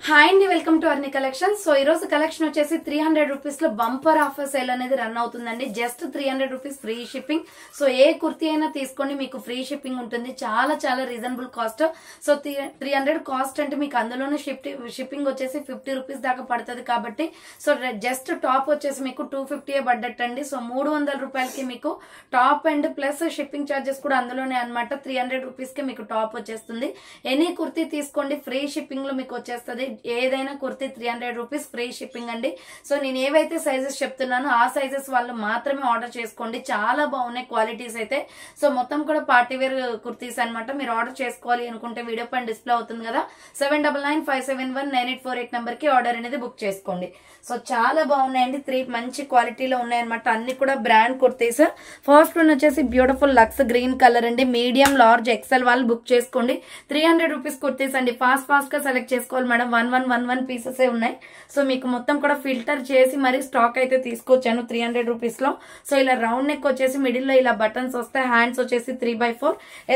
Hi అండి, welcome to Arni collection. So ఈ రోజు కలెక్షన్ వచ్చేసి 300 రూపీస్ లో బంపర్ ఆఫర్ సేల్ అనేది రన్ అవుతుందండి. Just 300 rupees free shipping. So ఏ కుర్తీ అయినా తీసుకోండి, మీకు ఫ్రీ షిప్పింగ్ ఉంటుంది. చాలా చాలా రీజనబుల్ కాస్ట్. సో 300 కాస్ట్ అంటే మీకు అందులోనే షిప్పింగ్ వచ్చేసి 50 రూపీస్ దాకా పడుతుంది కాబట్టి సో జస్ట్ టాప్ వచ్చేసి మీకు 250 పడ్డట్టు అండి. సో 300 రూపాయలకి మీకు top and plus shipping charges కూడా అందులోనే అనమాట. 300 రూపీస్ కి మీకు టాప్ వచ్చేస్తుంది. ఎనీ కుర్తీ తీసుకోండి, ఫ్రీ షిప్పింగ్ లో మీకు వచ్చేస్తుంది. ఏదైనా కుర్తీ 300 రూపీస్ ఫ్రీ షిప్పింగ్ అండి. సో నేను ఏవైతే సైజెస్ చెప్తున్నానో ఆ సైజెస్ వాళ్ళు మాత్రమే ఆర్డర్ చేసుకోండి. చాలా బాగున్నాయి క్వాలిటీస్ అయితే. సో మొత్తం కూడా పార్టీ వేర్ కుర్తీస్ అనమాట. మీరు ఆర్డర్ చేసుకోవాలి అనుకుంటే వీడియో పైన డిస్ప్లే అవుతుంది కదా, 7995719848 నెంబర్ కి ఆర్డర్ అనేది బుక్ చేసుకోండి. సో చాలా బాగున్నాయండి. 3 మంచి క్వాలిటీలో ఉన్నాయన్నమాట. అన్ని కూడా బ్రాండ్ కుర్తీస్. ఫస్ట్ వన్ వచ్చేసి బ్యూటిఫుల్ లక్స్ గ్రీన్ కలర్ అండి. మీడియం లార్జ్ ఎక్సెల్ వాళ్ళు బుక్ చేసుకోండి. 300 రూపీస్ కుర్తీస్ అండి. ఫాస్ట్ గా సెలెక్ట్ చేసుకోవాలి మేడం. 1111 పీసెస్ ఉన్నాయి. సో మీకు మొత్తం కూడా ఫిల్టర్ చేసి మరి స్టాక్ అయితే తీసుకొచ్చాను 300 రూపీస్ లో. సో ఇలా రౌండ్ నెక్ వచ్చేసి మిడిల్ లో ఇలా బటన్స్ వస్తాయి. హ్యాండ్స్ వచ్చేసి 3x4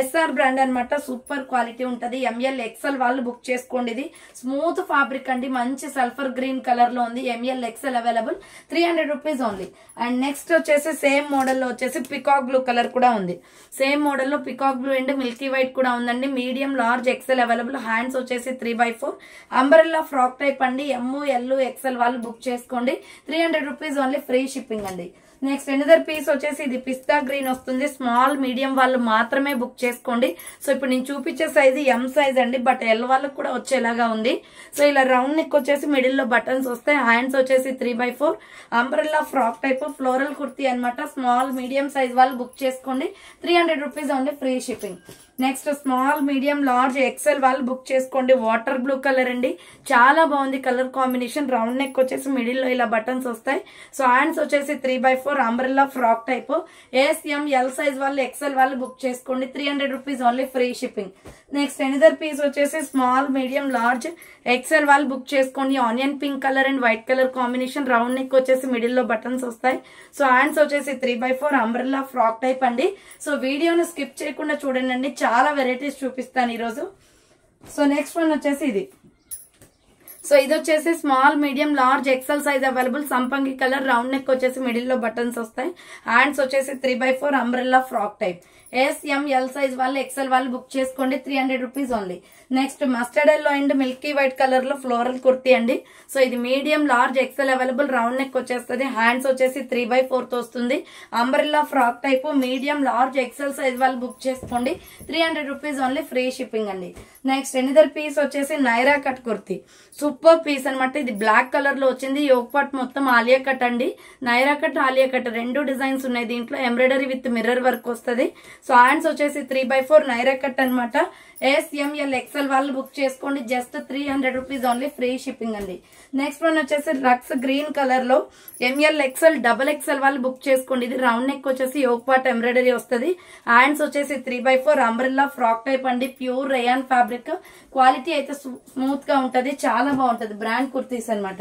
SR బ్రాండ్ అనమాట. సూపర్ క్వాలిటీ ఉంటది. ML XL వాళ్ళు బుక్ చేసుకోండి. ఇది స్మూత్ ఫ్యాబ్రిక్ అండి. మంచి సల్ఫర్ గ్రీన్ కలర్ లో ఉంది. ML XL available, 300 rupees only. And next వచ్చేసి సేమ్ మోడల్ లో వచ్చేసి పికాక్ బ్లూ కలర్ కూడా ఉంది. సేమ్ మోడల్ లో peacock blue and Milky white కూడా ఉందండి. Medium large XL available. Hands వచ్చేసి 3x4 అంబ్రెల్లా ఫ్రాక్ టైప్ అండి. ML XL వాళ్ళు బుక్ చేసుకోండి. 300 రూపీస్ ఓన్లీ, ఫ్రీ షిప్పింగ్ అండి. నెక్స్ట్ ఎనదర్ పీస్ వచ్చేసి ఇది పిస్తా గ్రీన్ వస్తుంది. స్మాల్ మీడియం వాళ్ళు మాత్రమే బుక్ చేసుకోండి. సో ఇప్పుడు నేను చూపించే సైజ్ M సైజ్ అండి, బట్ L వాళ్ళకి కూడా వచ్చేలాగా ఉంది. సో ఇలా రౌండ్ నెక్ వచ్చేసి మిడిల్ లో బటన్స్ వస్తాయి. హ్యాండ్స్ వచ్చేసి 3x4 umbrella frock type floral kurti అనమాట. స్మాల్ మీడియం సైజ్ వాళ్ళు బుక్ చేసుకోండి. 300 rupees only, free shipping. Next small medium large XL వాళ్ళు బుక్ చేసుకోండి. వాటర్ బ్లూ కలర్ అండి. చాలా బాగుంది కలర్ కాంబినేషన్. రౌండ్ నెక్ వచ్చేసి మిడిల్ లో ఇలా బటన్స్ వస్తాయి. సో హ్యాండ్స్ వచ్చేసి 3x4 umbrella frock type. SML size వాళ్ళు XL వాళ్ళు బుక్ చేసుకోండి. 300 rupees only, free shipping. Next another piece వచ్చేసి స్మాల్ మీడియం లార్జ్ XL వాళ్ళు బుక్ చేసుకోండి. Onion pink colour and white colour combination. Round neck వచ్చేసి middle లో buttons వస్తాయి. So hands వచ్చేసి 3x4 అంబ్రెల్లా ఫ్రాక్ టైప్ అండి. సో వీడియోను స్కిప్ చేయకుండా చూడండి. చాలా వెరైటీస్ చూపిస్తాను ఈరోజు. సో నెక్స్ట్ వన్ వచ్చేసి ఇది. సో ఇది వచ్చేసి small medium large XL size available. సంపంగి కలర్. రౌండ్ నెక్ వచ్చేసి మిడిల్ లో బటన్స్ వస్తాయి. హ్యాండ్స్ వచ్చేసి 3x4 umbrella frock type. SML size వాళ్ళు XL వాళ్ళు బుక్ చేసుకోండి. 300 rupees only. Next mustard yellow and Milky white colour లో ఫ్లోరల్ కుర్తీ అండి. సో ఇది medium large XL available. Round neck వచ్చేస్తుంది. హ్యాండ్స్ వచ్చేసి 3x4 వస్తుంది. Umbrella frock type. Medium large XL size వాళ్ళు బుక్ చేసుకోండి. 300 రూపీస్ ఓన్లీ, ఫ్రీ షిప్పింగ్ అండి. Next another piece వచ్చేసి Naira cut kurti. Super piece అనమాట. ఇది బ్లాక్ కలర్ లో వచ్చింది. యోక్ పార్ట్ మొత్తం ఆలియా కట్ అండి. నైరా కట్ ఆలియా కట్ రెండు డిజైన్స్ ఉన్నాయి దీంట్లో. ఎంబ్రాయిడరీ విత్ మిర్రర్ వర్క్ వస్తుంది. సో హ్యాండ్స్ వచ్చేసి 3x4 నైరా కట్ అనమాట. SML XL వాళ్ళు బుక్ చేసుకోండి. Just 300 rupees only, free shipping అండి. నెక్స్ట్ వన్ వచ్చేసి లక్స్ గ్రీన్ కలర్ లో ML XL XXL వాళ్ళు బుక్ చేసుకోండి. ఇది రౌండ్ నెక్ వచ్చేసి యోక్ పార్ట్ ఎంబ్రాయిడరీ వస్తుంది. హ్యాండ్స్ వచ్చేసి 3x4 అంబ్రెల్లా ఫ్రాక్ టైప్ అండి. Pure rayon fabric. క్వాలిటీ అయితే స్మూత్ గా ఉంటది. చాలా బాగుంటది. బ్రాండ్ కుర్తీస్ అనమాట.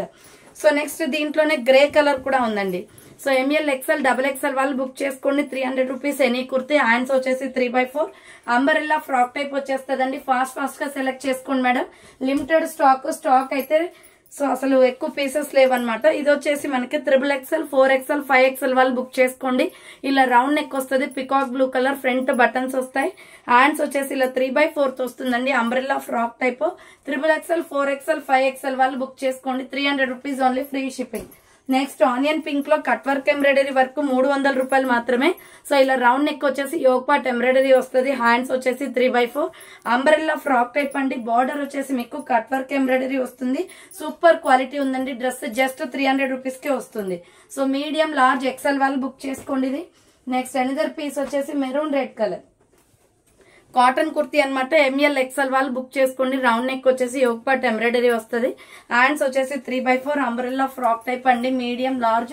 సో నెక్స్ట్ దీంట్లోనే గ్రే కలర్ కూడా ఉందండి. సో ML XL XXL వాళ్ళు బుక్ చేసుకోండి. 300 రూపీస్ ఎనీ కుర్తీ. హ్యాండ్స్ వచ్చేసి 3x4 అంబరెల్లా ఫ్రాక్ టైప్ వచ్చేస్తుందండి. ఫాస్ట్ గా సెలెక్ట్ చేసుకోండి మేడం. లిమిటెడ్ స్టాక్ అయితే సో అసలు ఎక్కువ పీసెస్ లేవన్నమాట. ఇది వచ్చేసి మనకి XXL 4XL 5XL వాళ్ళు బుక్ చేసుకోండి. ఇలా రౌండ్ నెక్ వస్తుంది. Peacock blue colour. Front buttons వస్తాయి. హ్యాండ్స్ వచ్చేసి ఇలా 3x4 వస్తుందండి. Umbrella frock type. XXL 4XL 5XL వాళ్ళు బుక్ చేసుకోండి. 300 rupees only, free shipping. Next onion pink లో కట్ వర్క్ ఎంబ్రాయిడరీ వర్క్ 300 రూపాయలు మాత్రమే. సో ఇలా రౌండ్ నెక్ వచ్చేసి యోక్ పార్ట్ ఎంబ్రాయిడరీ వస్తుంది. హ్యాండ్స్ వచ్చేసి 3x4 అంబ్రెల్లా ఫ్రాక్ టైప్ అండి. బార్డర్ వచ్చేసి మీకు కట్ వర్క్ ఎంబ్రాయిడరీ వస్తుంది. సూపర్ క్వాలిటీ ఉందండి. డ్రెస్ జస్ట్ 300 రూపీస్ కే వస్తుంది. సో మీడియం లార్జ్ XL వాళ్ళు బుక్ చేసుకోండి. ఇది నెక్స్ట్ ఎనదర్ పీస్ వచ్చేసి maroon red colour cotton kurti అనమాట. ML XL వాళ్ళు బుక్ చేసుకోండి. రౌండ్ నెక్ వచ్చేసి యోక్ పార్ట్ ఎంబ్రాయిడరీ వస్తుంది. హ్యాండ్స్ వచ్చేసి 3x4 అంబ్రెల్లా ఫ్రాక్ టైప్ అండి. మీడియం లార్జ్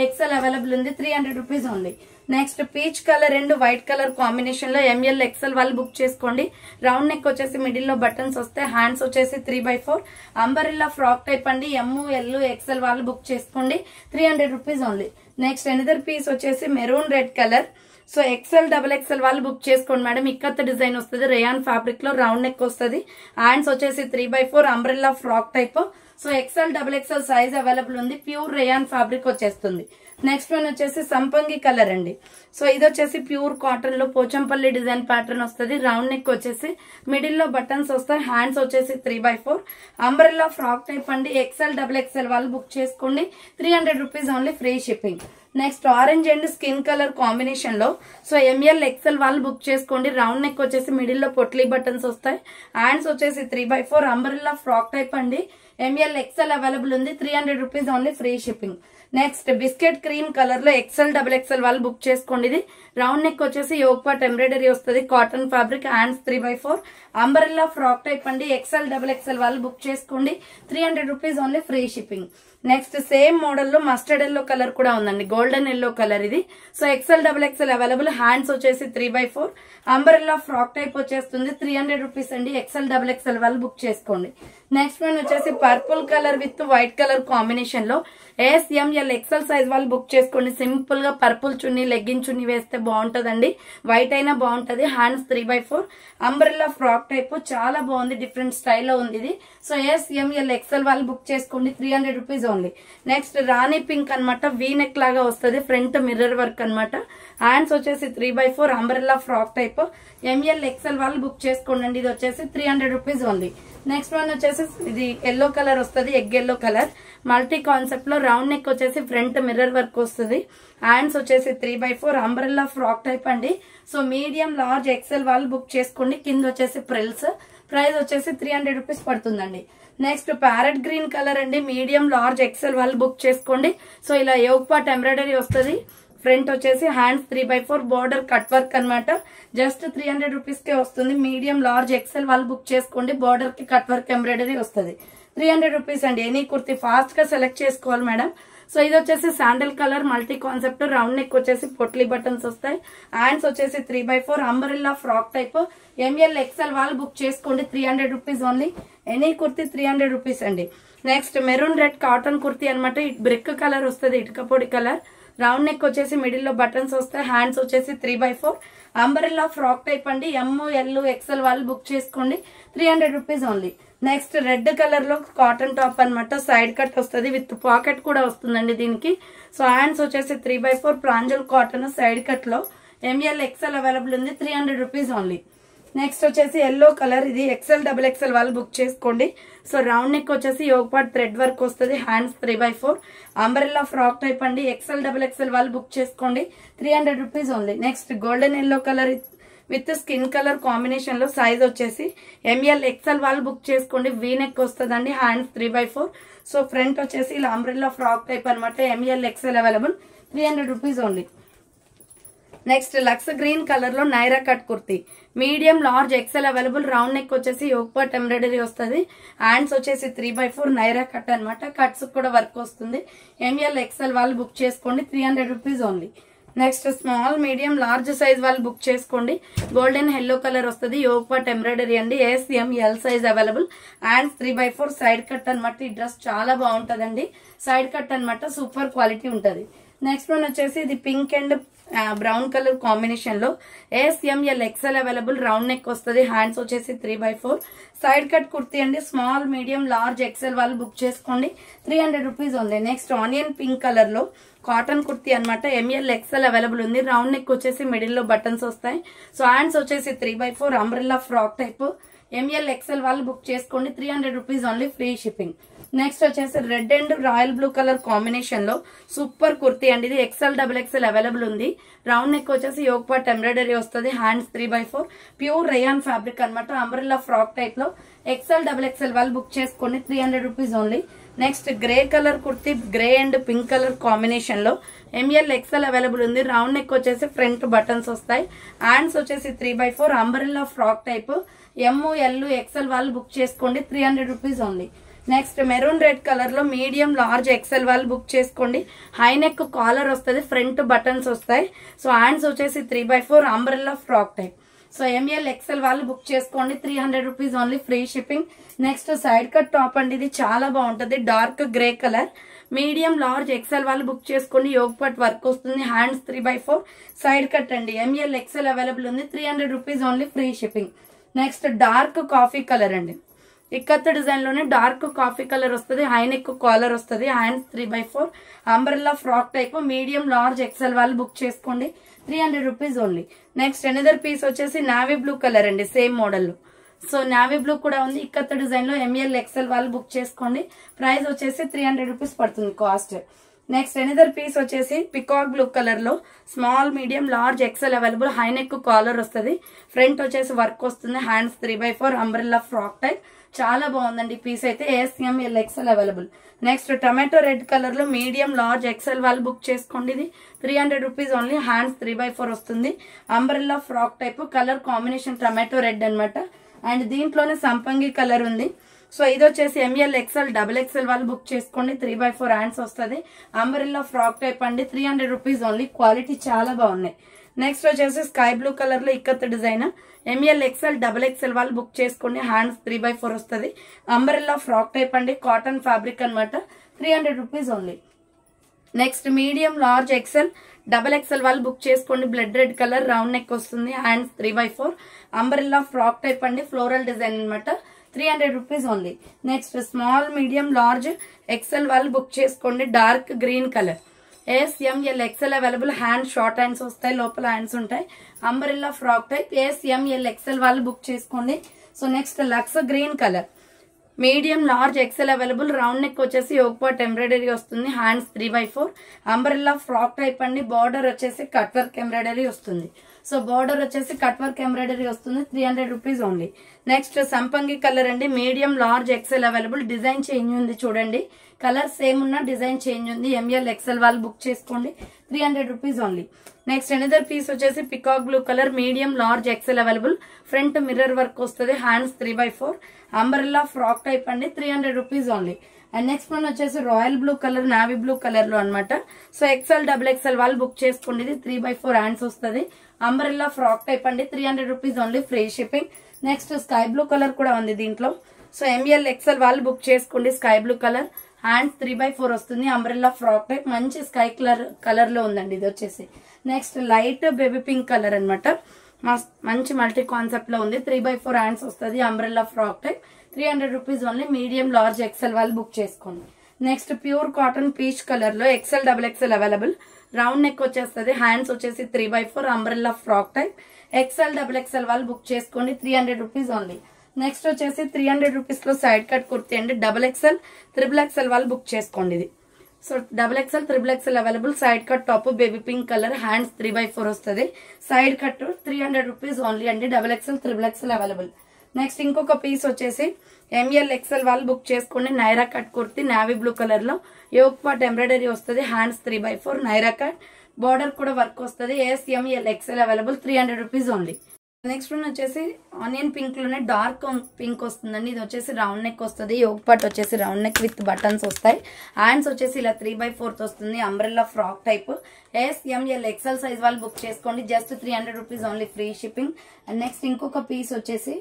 XL అవైలబుల్ ఉంది. 300 rupees only. Next peach colour and white colour combination లో ML XL వాళ్ళు బుక్ చేసుకోండి. రౌండ్ నెక్ వచ్చేసి మిడిల్ లో బటన్స్ వస్తాయి. హ్యాండ్స్ వచ్చేసి 3x4 అంబ్రెల్లా ఫ్రాక్ టైప్ అండి. ML XL వాళ్ళు బుక్ చేసుకోండి. 300 rupees only. Next another piece వచ్చేసి maroon red colour. So XL double XL వాళ్ళు బుక్ చేసుకోండి మేడం. ఇక్కత్ డిజైన్ వస్తుంది, రేయాన్ ఫ్యాబ్రిక్ లో రౌండ్ నెక్ వస్తుంది. హ్యాండ్స్ వచ్చేసి 3/4 umbrella frock type. So XL double XL size available ఉంది. ప్యూర్ రేయాన్ ఫ్యాబ్రిక్ వచ్చేస్తుంది. Next one వచ్చేసి సంపంగి కలర్ అండి. సో ఇది వచ్చేసి ప్యూర్ కాటన్ లో పోచంపల్లి డిజైన్ ప్యాటర్న్ వస్తుంది. రౌండ్ నెక్ వచ్చేసి మిడిల్ లో బటన్స్ వస్తాయి. హ్యాండ్స్ వచ్చేసి 3/4 అంబ్రెల్లా ఫ్రాక్ టైప్ అండి. ఎక్సెల్ డబుల్ ఎక్సెల్ వాళ్ళు బుక్ చేసుకోండి. 300 rupees only, free shipping. Next orange and skin colour combination లో సో ఎంఎల్ ఎక్సెల్ వాళ్ళు బుక్ చేసుకోండి. రౌండ్ నెక్ వచ్చేసి మిడిల్ లో పొట్లీ బటన్స్ వస్తాయి. హ్యాండ్స్ వచ్చేసి 3/4 అంబ్రెల్లా ఫ్రాక్ టైప్ అండి. ఎంఎల్ ఎక్సెల్ అవైలబుల్ ఉంది. 300 rupees only, free shipping. Next biscuit cream colour లో ఎక్సెల్ డబుల్ ఎక్సెల్ వాళ్ళు బుక్ చేసుకోండి. ఇది రౌండ్ నెక్ వచ్చేసి యోగ్ పార్ట్ ఎంబ్రాయిడరీ వస్తుంది. Cotton fabric. Hands 3/4 umbrella frock type అండి. ఎక్సెల్ డబుల్ ఎక్సెల్ వాళ్ళు బుక్ చేసుకోండి. 300 rupees only, free shipping. Next same model లో మస్టర్డ్ ఎల్లో కలర్ కూడా ఉందండి, గోల్డెన్ ఎల్లో కలర్ ఇది. So XL double XL available. Hands వచ్చేసి 3/4 umbrella frock type వచ్చేస్తుంది. 300 rupees అండి. ఎక్సెల్ డబుల్ ఎక్సెల్ వాళ్ళు బుక్ చేసుకోండి. నెక్స్ట్ వన్ వచ్చేసి purple colour with white colour combination లో ఎస్ఎంఎల్ ఎక్సెల్ సైజ్ వాళ్ళు బుక్ చేసుకోండి. సింపుల్ గా పర్పుల్ చున్నీ, లెగ్గిన్ చున్నీ వేస్తే బాగుంటదండి. వైట్ అయినా బాగుంటది. హ్యాండ్స్ 3/4 అంబ్రెల్లా ఫ్రాక్ టైప్ చాలా బాగుంది. డిఫరెంట్ స్టైల్లో ఉంది ఇది. సో ఎస్ఎంఎల్ ఎక్సెల్ వాళ్ళు బుక్ చేసుకోండి. 300 rupees only. Next rani pink అనమాట. వీ నెక్ లాగా వస్తుంది. ఫ్రంట్ మిర్రర్ వర్క్ అనమాట. హ్యాండ్స్ వచ్చేసి 3/4 umbrella frock type. ML XL వాళ్ళు బుక్ చేసుకోండి. ఇది వచ్చేసి 300 రూపీస్ ఓన్లీ. నెక్స్ట్ వన్ వచ్చేసి ఇది ఎల్లో కలర్ వస్తుంది, egg yellow colour. Multi concept లో రౌండ్ నెక్ వచ్చేసి ఫ్రంట్ మిర్రర్ వర్క్ వస్తుంది. హ్యాండ్స్ వచ్చేసి 3/4 అంబ్రెల్లా ఫ్రాక్ టైప్ అండి. సో మీడియం లార్జ్ ఎక్సెల్ వాళ్ళు బుక్ చేసుకోండి. కింద వచ్చేసి ప్రిల్స్. ప్రైస్ వచ్చేసి 300 రూపీస్ పడుతుందండి. నెక్స్ట్ ప్యారెట్ గ్రీన్ కలర్ అండి. మీడియం లార్జ్ ఎక్సెల్ వాళ్ళు బుక్ చేసుకోండి. సో ఇలా యోగ్ పార్ట్ ఎంబ్రాయిడరీ వస్తుంది. ఫ్రంట్ వచ్చేసి హ్యాండ్స్ 3/4 బోర్డర్ కట్ వర్క్ అనమాట. జస్ట్ 300 రూపీస్ కే వస్తుంది. మీడియం లార్జ్ ఎక్సెల్ వాళ్ళు బుక్ చేసుకోండి. బోర్డర్ కి కట్ వర్క్ ఎంబ్రాయిడరీ వస్తుంది. 300 రూపీస్ అండి. ఎనీ కుర్తి ఫాస్ట్ గా సెలెక్ట్ చేసుకోవాలి మేడం. సో ఇది వచ్చేసి sandal colour multi concept. Round neck వచ్చేసి పొట్లీ బటన్స్ వస్తాయి. హ్యాండ్స్ వచ్చేసి 3/4 umbrella frock type. ML XL వాళ్ళు బుక్ చేసుకోండి. 300 rupees only. Any kurti 300 rupees అండి. Next maroon red cotton kurti అనమాట. బ్రిక్ కలర్ వస్తుంది, ఇటుక పొడి కలర్. రౌండ్ నెక్ వచ్చేసి మిడిల్ లో బటన్స్ వస్తాయి. హ్యాండ్స్ వచ్చేసి 3/4 అంబ్రెల్లా ఫ్రాక్ టైప్ అండి. ఎల్ ఎక్సెల్ వాళ్ళు బుక్ చేసుకోండి. 300 rupees only. Next red colour లో కాటన్ టాప్ అనమాట. సైడ్ కట్ వస్తుంది, విత్ పాకెట్ కూడా వస్తుందండి దీనికి. సో హ్యాండ్స్ వచ్చేసి 3/4 ప్రాంజల్ కాటన్ సైడ్ కట్ లో. ఎంఎల్ ఎక్సెల్ అవైలబుల్ ఉంది. 300 రూపీస్ ఓన్లీ. నెక్స్ట్ వచ్చేసి ఎల్లో కలర్. ఇది ఎక్సెల్ డబుల్ ఎక్సెల్ వాళ్ళు బుక్ చేసుకోండి. సో రౌండ్ నెక్ వచ్చేసి యోగ్ పార్ట్ థ్రెడ్ వర్క్ వస్తుంది. హ్యాండ్స్ 3/4 అంబ్రెల్లా ఫ్రాక్ టైప్ అండి. ఎక్సెల్ డబుల్ ఎక్సెల్ వాళ్ళు బుక్ చేసుకోండి. 300 rupees only. Next golden yellow colour with skin colour combination లో size వచ్చేసి ఎంఎల్ ఎక్సెల్ వాళ్ళు బుక్ చేసుకోండి. వీ నెక్ వస్తుందండి. హ్యాండ్స్ 3/4. సో ఫ్రంట్ వచ్చేసి ఇలా అంబ్రెల్లా ఫ్రాక్ టైప్ అనమాట. ML XL available. 300 rupees only. Next Lux green colour లో Naira cut kurti. Medium large XL available. Round neck వచ్చేసి యోగ్ పార్ట్ ఎంబ్రాయిడరీ వస్తుంది. హ్యాండ్స్ వచ్చేసి 3/4 నైరా కట్ అనమాట. కట్స్ కూడా వర్క్ వస్తుంది. ఎంఎల్ ఎక్సెల్ వాళ్ళు బుక్ చేసుకోండి. 300 rupees only. Next small medium large size వాళ్ళు బుక్ చేసుకోండి. గోల్డెన్ ఎల్లో కలర్ వస్తుంది. యోగ్ పార్ట్ ఎంబ్రాయిడరీ అండి. L size available. Hands 3/4 side cut అనమాట. ఈ డ్రెస్ చాలా బాగుంటదండి. సైడ్ కట్ అనమాట. సూపర్ క్వాలిటీ ఉంటది. నెక్స్ట్ వన్ వచ్చేసి ఇది pink and brown colour combination లో L XL available. Round neck వస్తుంది. హ్యాండ్స్ వచ్చేసి 3/4 సైడ్ కట్ కుర్తీ అండి. స్మాల్ మీడియం లార్జ్ ఎక్సెల్ వాళ్ళు బుక్ చేసుకోండి. 300 రూపీస్ ఉంది. నెక్స్ట్ ఆనియన్ పింక్ కలర్ లో కాటన్ కుర్తీ అనమాట. ఎంఎల్ ఎక్సెల్ అవైలబుల్ ఉంది. రౌండ్ నెక్ వచ్చేసి మిడిల్ లో బటన్స్ వస్తాయి. సో హ్యాండ్స్ వచ్చేసి 3/4 umbrella frock type. ML XL వాళ్ళు బుక్ చేసుకోండి. 300 rupees only, free shipping. Next వచ్చేసి red and royal blue colour combination లో సూపర్ కుర్తీ అండి. ఇది ఎక్సెల్ డబుల్ ఎక్సెల్ అవైలబుల్ ఉంది. రౌండ్ నెక్ వచ్చేసి యోగ్ పార్ట్ ఎంబ్రాయిడరీ వస్తుంది. హ్యాండ్స్ 3/4 ప్యూర్ రేయాన్ ఫ్యాబ్రిక్ అనమాట. అంబ్రెల్లా ఫ్రాక్ టైప్ లో ఎక్సెల్ డబుల్ ఎక్సెల్ వాళ్ళు బుక్ చేసుకోండి. 300 rupees only. Next grey colour kurti grey and pink colour combination లో ఎంఎల్ ఎక్సెల్ అవైలబుల్ ఉంది. Round neck వచ్చేసి front buttons వస్తాయి. Hands వచ్చేసి 3/4 umbrella frock type. L XL వాళ్ళు బుక్ చేసుకోండి. 300 rupees only. Next maroon red colour లో medium large XL వాళ్ళు book చేసుకోండి. హై నెక్ కాలర్ వస్తుంది. ఫ్రంట్ బటన్స్ వస్తాయి. సో హ్యాండ్స్ వచ్చేసి 3/4 umbrella frock type. So ML XL వాళ్ళు బుక్ చేసుకోండి, 300 rupees only, free shipping. Next side cut top అండి, ఇది చాలా బాగుంటది, dark grey colour, medium large XL వాళ్ళు బుక్ చేసుకోండి. యోగ్ పట్ వర్క్ వస్తుంది, హ్యాండ్స్ 3/4 సైడ్ కట్ అండి. ఎంఎల్ ఎక్సెల్ అవైలబుల్ ఉంది, 300 rupees only, free shipping. Next dark coffee colour అండి, ఇక్కత్ డిజైన్ లోనే డార్క్ కాఫీ కలర్ వస్తుంది, హై నెక్ కాలర్ వస్తుంది, hands 3/4 umbrella frock type, medium large XL వాళ్ళు book చేసుకోండి, 300 rupees only. Next another piece వచ్చేసి navy blue colour అండి, same model. So navy blue కూడా ఉంది, ఇక్కత్ డిజైన్ లో ఎంఎల్ ఎక్సెల్ వాళ్ళు బుక్ చేసుకోండి. ప్రైస్ వచ్చేసి 300 రూపీస్ పడుతుంది కాస్ట్. నెక్స్ట్ ఎనదర్ పీస్ వచ్చేసి పికాక్ బ్లూ కలర్ లో small medium large XL available, high neck collar వస్తుంది, ఫ్రంట్ వచ్చేసి వర్క్ వస్తుంది, హ్యాండ్స్ 3/4 అంబ్రెల్లా ఫ్రాక్ టైప్, చాలా బాగుందండి పీస్ అయితే. ASML XL available. Next tomato red colour లో మీడియం లార్జ్ ఎక్సెల్ వాళ్ళు బుక్ చేసుకోండి, ఇది 300 రూపీస్ ఓన్లీ, హ్యాండ్స్ 3/4 వస్తుంది, umbrella frock type, colour combination tomato red అనమాట. అండ్ దీంట్లోనే సంపంగి కలర్ ఉంది. సో ఇది వచ్చేసి ఎంఎల్ ఎక్సెల్ డబుల్ ఎక్సెల్ వాళ్ళు బుక్ చేసుకోండి, 3/4 హ్యాండ్స్ వస్తుంది, అంబ్రెల్లా ఫ్రాక్ టైప్ అండి, 300 రూపీస్ ఓన్లీ, క్వాలిటీ చాలా బాగున్నాయి. నెక్స్ట్ వచ్చేసి స్కై బ్లూ కలర్ లో ikat design, M L XL double XL వాళ్ళు బుక్ చేసుకోండి, హ్యాండ్స్ 3/4 వస్తుంది, అంబ్రెల్లా ఫ్రాక్ టైప్ అండి, కాటన్ ఫ్యాబ్రిక్ అనమాట, 300 rupees only. Next medium large XL double XL వాళ్ళు బుక్ చేసుకోండి, blood red colour, round neck వస్తుంది, హ్యాండ్స్ 3/4 అంబ్రెల్లా ఫ్రాక్ టైప్ అండి, ఫ్లోరల్ డిజైన్ అనమాట, 300 rupees only. Next small medium large XL వాళ్ళు book చేసుకోండి, dark green colour, ASML XL available, hand short hands వస్తాయి, లోపల hands ఉంటాయి, umbrella frock type, ASML XL వాళ్ళు book చేసుకోండి. So next Lux green colour, medium large XL available, round neck వచ్చేసి yoke part embroidery వస్తుంది, hands 3/4 umbrella frock type అండి, border వచ్చేసి cut work embroidery వస్తుంది. సో బార్డర్ వచ్చేసి cut work embroidery వస్తుంది, 300 rupees only. Next సంపంగి colour అండి, medium large XL available, design change ఉంది చూడండి, కలర్ సేమ్ ఉన్న డిజైన్ చేంజ్ ఉంది, ఎంఎల్ ఎక్సెల్ వాళ్ళు బుక్ చేసుకోండి, 300 rupees only. Next another piece వచ్చేసి peacock blue colour, medium large XL available, front mirror work వస్తుంది, హ్యాండ్స్ 3/4 అంబ్రెల్లా ఫ్రాక్ టైప్ అండి, 300 rupees only. And next one వచ్చేసి royal blue colour, navy blue colour లో అనమాట. So XL double XL వాళ్ళు book చేసుకోండి, ఇది 3/4 hands వస్తుంది, umbrella frock type అండి, 300 rupees only, free shipping. Next sky blue colour కూడా ఉంది దీంట్లో. సో ఎంఎల్ ఎక్సెల్ వాళ్ళు బుక్ చేసుకోండి, స్కై బ్లూ కలర్, హ్యాండ్స్ 3/4 వస్తుంది, అంబ్రెల్లా ఫ్రాక్ టైప్, మంచి స్కై కలర్ లో ఉందండి ఇది వచ్చేసి. Next light baby pink colour అనమాట, మంచి మల్టీ కాన్సెప్ట్ లో ఉంది, 3/4 హ్యాండ్స్ వస్తుంది, umbrella frock type, 300 rupees only, medium large XL వాళ్ళు బుక్ చేసుకోండి. Next pure cotton peach colour లో XL double XL available, round neck వచ్చేస్తుంది, హ్యాండ్స్ వచ్చేసి 3/4 umbrella frock type, XL double XL వాళ్ళు బుక్ చేసుకోండి, 300 రూపీస్ ఓన్లీ. నెక్స్ట్ వచ్చేసి 300 rupees లో side cut kurti అండి, డబుల్ ఎక్సెల్ త్రిబుల్ ఎక్సెల్ వాళ్ళు బుక్ చేసుకోండి ఇది. So double XL triple XL available, side cut top baby pink colour, hands 3/4 వస్తుంది, side cut 300 rupees only అండి, double XL triple XL available. Next ఇంకొక piece వచ్చేసి ML XL వాళ్ళు book చేసుకోండి, Naira cut kurti navy blue colour లో, yoke part embroidery వస్తుంది, hands 3/4 Naira cut, border కూడా work వస్తుంది, ASML XL available, 300 rupees only. Next one వచ్చేసి ఆనియన్ పింక్ లోనే డార్క్ పింక్ వస్తుందండి, ఇది వచ్చేసి రౌండ్ నెక్ వస్తుంది, యోగ్ పాట్ వచ్చేసి రౌండ్ నెక్ విత్ బటన్స్ వస్తాయి, హ్యాండ్స్ వచ్చేసి ఇలా 3/4 వస్తుంది, umbrella frock type, ASML XL size వాళ్ళు బుక్ చేసుకోండి, just 300 rupees only, free shipping. And next ఇంకొక పీస్ వచ్చేసి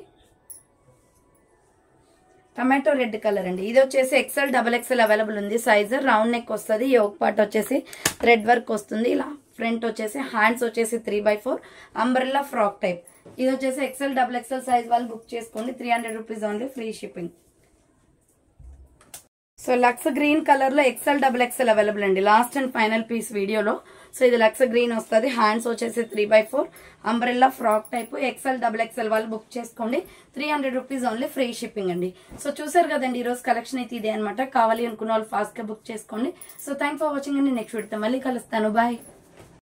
టమాటో రెడ్ కలర్ అండి, ఇది వచ్చేసి ఎక్సెల్ డబుల్ ఎక్సెల్ అవైలబుల్ ఉంది, సైజ్ రౌండ్ నెక్ వస్తుంది, యోగ్ పాట్ వచ్చేసి థ్రెడ్ వర్క్ వస్తుంది, ఇలా ఫ్రంట్ వచ్చేసి హ్యాండ్స్ వచ్చేసి 3/4 అంబ్రెల్లా ఫ్రాక్ టైప్, ఇది వచ్చేసి ఎక్సెల్ డబుల్ ఎక్సెల్ సైజ్ వాళ్ళు బుక్ చేసుకోండి, 300 rupees only, free shipping. So luxe green colour లో ఎక్సెల్ డబుల్ ఎక్సెల్ అవైలబుల్ అండి, లాస్ట్ అండ్ ఫైనల్ పీస్ వీడియోలో. సో ఇది లక్స్ గ్రీన్ వస్తుంది, హ్యాండ్స్ వచ్చేసి 3/4 umbrella frock type, XL double XL వాళ్ళు book చేసుకోండి, 300 రూపీస్ ఓన్లీ, ఫ్రీ షిప్పింగ్ అండి. So చూసారు కదండి, ఈ రోజు కలెక్షన్ అయితే ఇదే అనమాట, కావాలి అనుకున్న వాళ్ళు ఫాస్ట్ గా బుక్ చేసుకోండి. సో థ్యాంక్ ఫర్ వాచింగ్ అండి, నెక్స్ట్ వీడియోతో మళ్ళీ కలుస్తాను, బాయ్.